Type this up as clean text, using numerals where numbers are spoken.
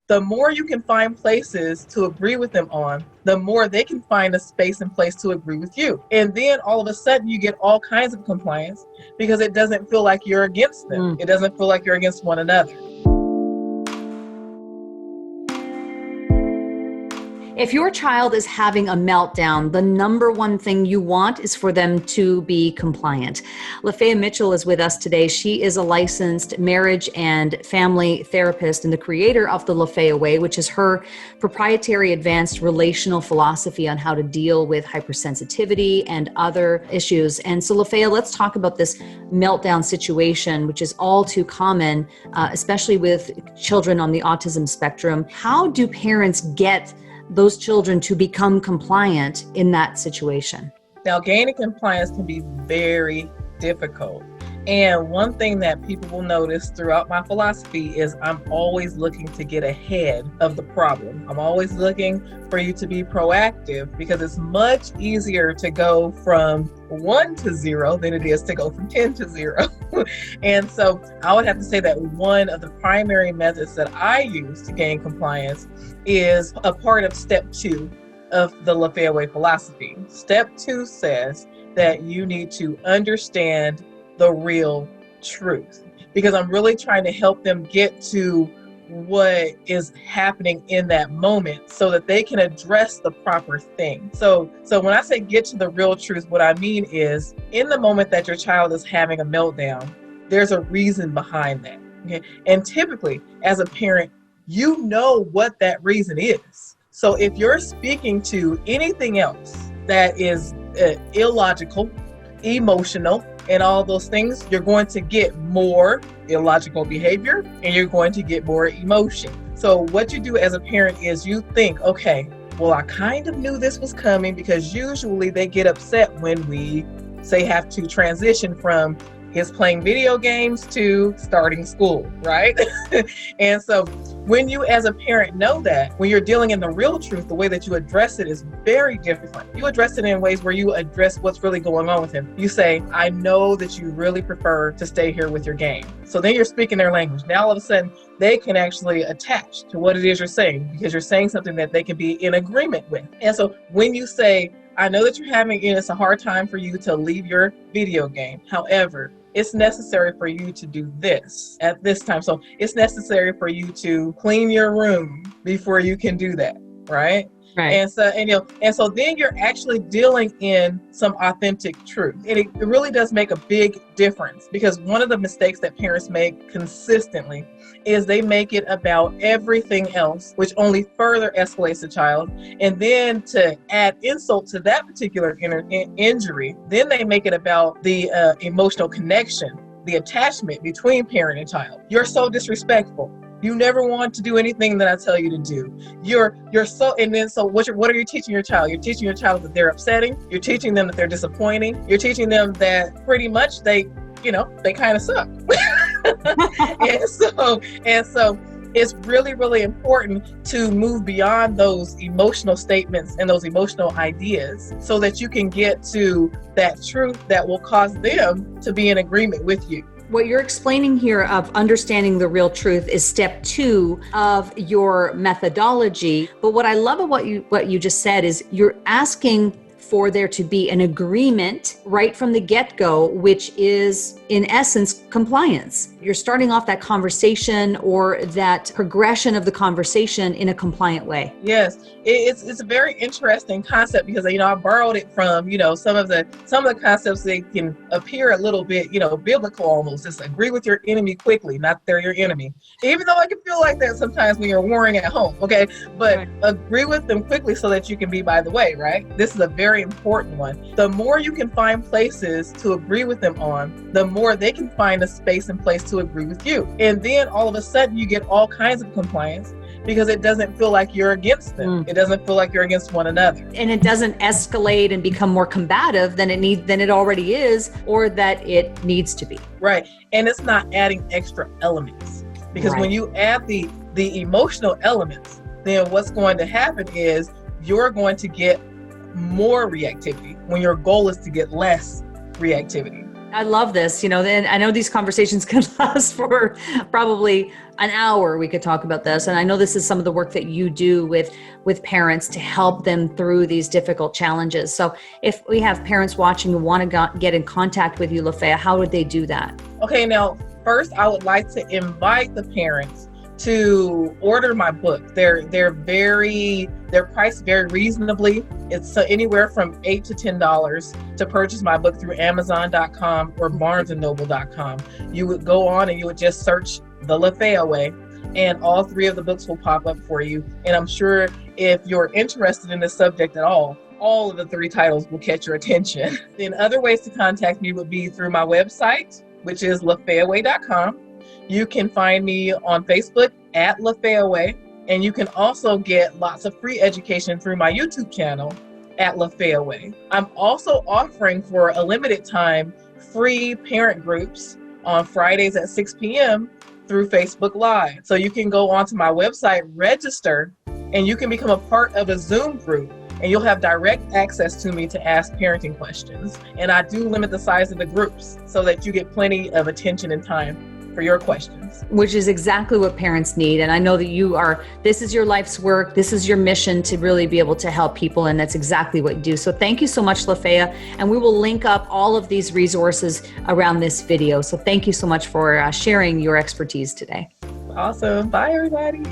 The more you can find places to agree with them on, the more they can find a space and place to agree with you. And then all of a sudden you get all kinds of compliance because it doesn't feel like you're against them. It doesn't feel like you're against one another. If your child is having a meltdown, the number one thing you want is for them to be compliant. Lafaya Mitchell is with us today. She is a licensed marriage and family therapist and the creator of the Lafaya Way, which is her proprietary advanced relational philosophy on how to deal with hypersensitivity and other issues. And so, Lafaya, let's talk about this meltdown situation, which is all too common, especially with children on the autism spectrum. How do parents get those children to become compliant in that situation? Now, gaining compliance can be very difficult. And one thing that people will notice throughout my philosophy is I'm always looking to get ahead of the problem. I'm always looking for you to be proactive because it's much easier to go from 1 to 0 than it is to go from 10 to 0. And so I would have to say that one of the primary methods that I use to gain compliance is a part of step 2 of the Lafaya Way philosophy. Step 2 says that you need to understand the real truth, because I'm really trying to help them get to what is happening in that moment so that they can address the proper thing. So when I say get to the real truth, what I mean is in the moment that your child is having a meltdown, there's a reason behind that. Okay. And typically as a parent, you know what that reason is. So if you're speaking to anything else that is illogical, emotional, and all those things, you're going to get more illogical behavior and you're going to get more emotion. So what you do as a parent is you think, okay, well, I kind of knew this was coming, because usually they get upset when we say have to transition from his playing video games to starting school, right? And so when you as a parent know that, when you're dealing in the real truth, the way that you address it is very different. You address it in ways where you address what's really going on with him. You say, I know that you really prefer to stay here with your game. So then you're speaking their language. Now all of a sudden they can actually attach to what it is you're saying, because you're saying something that they can be in agreement with. And so when you say, I know that you're having, it's a hard time for you to leave your video game. However, it's necessary for you to do this at this time. So it's necessary for you to clean your room before you can do that, right? Right. And so then you're actually dealing in some authentic truth. And it really does make a big difference, because one of the mistakes that parents make consistently is they make it about everything else, which only further escalates the child. And then to add insult to that particular injury, then they make it about the emotional connection, the attachment between parent and child. You're so disrespectful. You never want to do anything that I tell you to do. You're so, and then so what are you teaching your child? You're teaching your child that they're upsetting. You're teaching them that they're disappointing. You're teaching them that pretty much they kind of suck. and so it's really, really important to move beyond those emotional statements and those emotional ideas so that you can get to that truth that will cause them to be in agreement with you. What you're explaining here of understanding the real truth is step 2 of your methodology. But what I love about what you just said is you're asking for there to be an agreement right from the get-go, which is in essence compliance. You're starting off that conversation or that progression of the conversation in a compliant way. Yes, it's a very interesting concept, because I borrowed it from some of the concepts. They can appear a little bit biblical almost. Just agree with your enemy quickly, not they're your enemy. Even though I can feel like that sometimes when you're warring at home, okay? But right. Agree with them quickly so that you can be by the way, right? This is a very important one. The more you can find places to agree with them on, the more they can find a space and place to agree with you. And then all of a sudden you get all kinds of compliance, because it doesn't feel like you're against them. It doesn't feel like you're against one another. And it doesn't escalate and become more combative than it already is, or that it needs to be. Right. And it's not adding extra elements, because Right. when you add the emotional elements, then what's going to happen is you're going to get more reactivity when your goal is to get less reactivity. I love this. And I know these conversations can last for probably an hour. We could talk about this. And I know this is some of the work that you do with parents to help them through these difficult challenges. So if we have parents watching who want to get in contact with you, Lafaya, how would they do that? Okay, now, first, I would like to invite the parents to order my book. They're priced very reasonably. It's anywhere from $8 to $10 to purchase my book through Amazon.com or BarnesandNoble.com. You would go on and you would just search The Lafaya Way, and all three of the books will pop up for you. And I'm sure if you're interested in this subject at all of the three titles will catch your attention. Then other ways to contact me would be through my website, which is LafayaWay.com. You can find me on Facebook at Lafaya Way, and you can also get lots of free education through my YouTube channel at Lafaya Way. I'm also offering for a limited time free parent groups on Fridays at 6 p.m. through Facebook Live. So you can go onto my website, register, and you can become a part of a Zoom group, and you'll have direct access to me to ask parenting questions. And I do limit the size of the groups so that you get plenty of attention and time for your questions. Which is exactly what parents need. And I know that this is your life's work. This is your mission to really be able to help people. And that's exactly what you do. So thank you so much, Lafaya. And we will link up all of these resources around this video. So thank you so much for sharing your expertise today. Awesome. Bye, everybody.